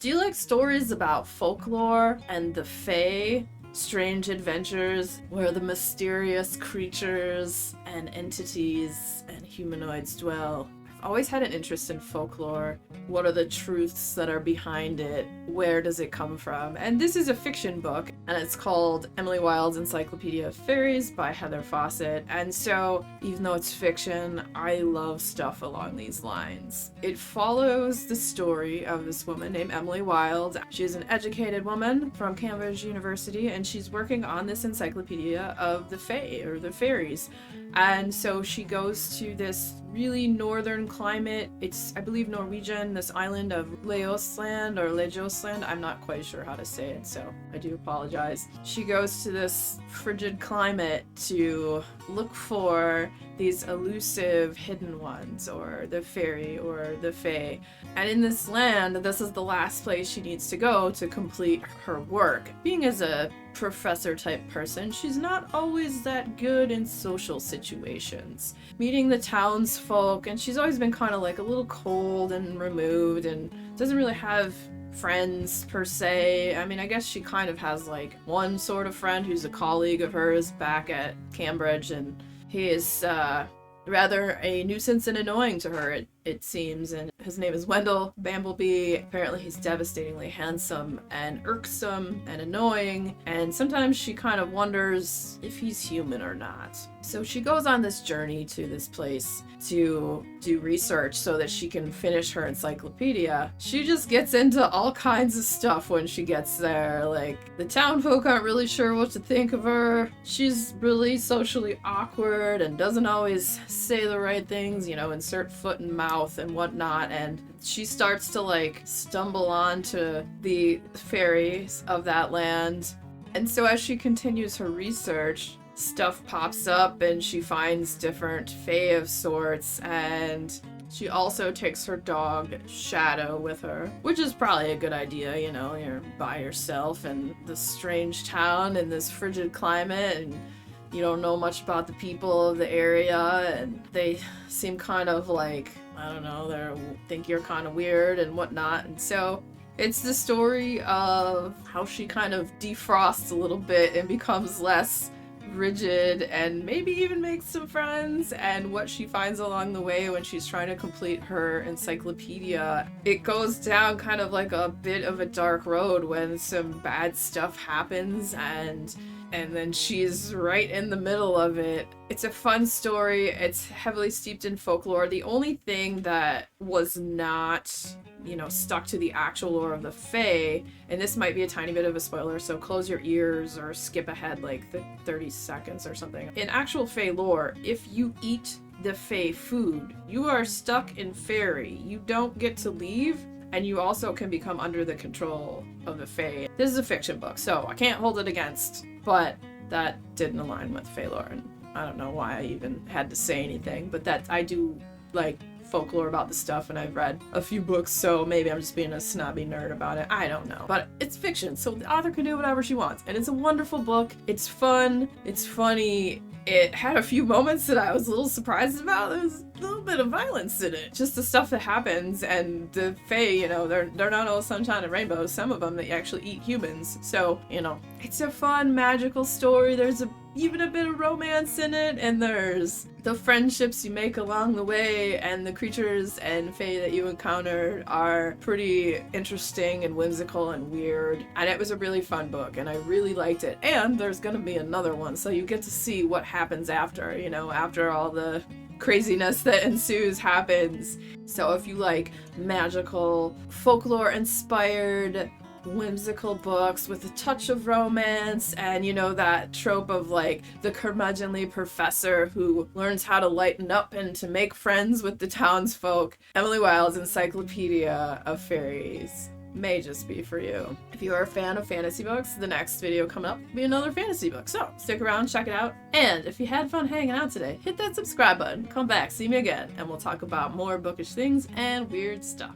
Do you like stories about folklore and the Fae? Strange adventures where the mysterious creatures and entities and humanoids dwell. I've always had an interest in folklore. What are the truths that are behind it? Where does it come from? And this is a fiction book, and it's called Emily Wilde's Encyclopaedia of Faeries by Heather Fawcett. And so, even though it's fiction, I love stuff along these lines. It follows the story of this woman named Emily Wilde. She's an educated woman from Cambridge University, and she's working on this encyclopedia of the Fae, or the Faeries. And so she goes to this really northern climate. It's, I believe, Norwegian, this island of Leosland or Lejosland. I'm not quite sure how to say it, so I do apologize. She goes to this frigid climate to look for these elusive hidden ones, or the fairy, or the fae. And in this land, this is the last place she needs to go to complete her work. Being as a professor type person, she's not always that good in social situations. Meeting the townsfolk, and she's always been kind of like a little cold and removed and doesn't really have friends per se. I mean, I guess she kind of has like one sort of friend who's a colleague of hers back at Cambridge, and he is rather a nuisance and annoying to her, it seems, and his name is Wendell Bamblebee. Apparently he's devastatingly handsome and irksome and annoying, and sometimes she kind of wonders if he's human or not. So she goes on this journey to this place to do research so that she can finish her encyclopedia. She just gets into all kinds of stuff when she gets there. Like, the townfolk aren't really sure what to think of her. She's really socially awkward and doesn't always say the right things, you know, insert foot and mouth and whatnot, and she starts to like stumble onto the fairies of that land. And so as she continues her research, stuff pops up and she finds different fae of sorts, and she also takes her dog Shadow with her, which is probably a good idea, you know, you're by yourself in this strange town in this frigid climate, and you don't know much about the people of the area, and they seem kind of like, I don't know, they think you're kind of weird and whatnot. And so it's the story of how she kind of defrosts a little bit and becomes less rigid and maybe even makes some friends, and what she finds along the way when she's trying to complete her encyclopedia. It goes down kind of like a bit of a dark road when some bad stuff happens, and then she's right in the middle of it. It's a fun story. It's heavily steeped in folklore. The only thing that was not, you know, stuck to the actual lore of the Fae, and this might be a tiny bit of a spoiler, so close your ears or skip ahead like 30 seconds or something. In actual Fae lore, if you eat the Fae food, you are stuck in Fairy. You don't get to leave, and you also can become under the control of the Fae. This is a fiction book, so I can't hold it against, but that didn't align with Fae lore, and I don't know why I even had to say anything, but that I do like folklore about the stuff, and I've read a few books, so maybe I'm just being a snobby nerd about it. I don't know. But it's fiction, so the author can do whatever she wants, and it's a wonderful book. It's fun, it's funny. It had a few moments that I was a little surprised about. There's a little bit of violence in it. Just the stuff that happens, and the Fae, you know, they're not all sunshine and rainbows. Some of them, they actually eat humans. So, you know, it's a fun, magical story. There's even a bit of romance in it, and there's the friendships you make along the way, and the creatures and Fae that you encounter are pretty interesting and whimsical and weird. And it was a really fun book, and I really liked it. And there's gonna be another one, so you get to see what happens after, you know, after all the craziness that ensues happens. So if you like magical, folklore-inspired, whimsical books with a touch of romance, and you know, that trope of like the curmudgeonly professor who learns how to lighten up and to make friends with the townsfolk, Emily Wilde's Encyclopedia of Faeries may just be for you. If you are a fan of fantasy books, the next video coming up will be another fantasy book, so stick around, check it out. And if you had fun hanging out today, hit that subscribe button, come back, see me again, and we'll talk about more bookish things and weird stuff.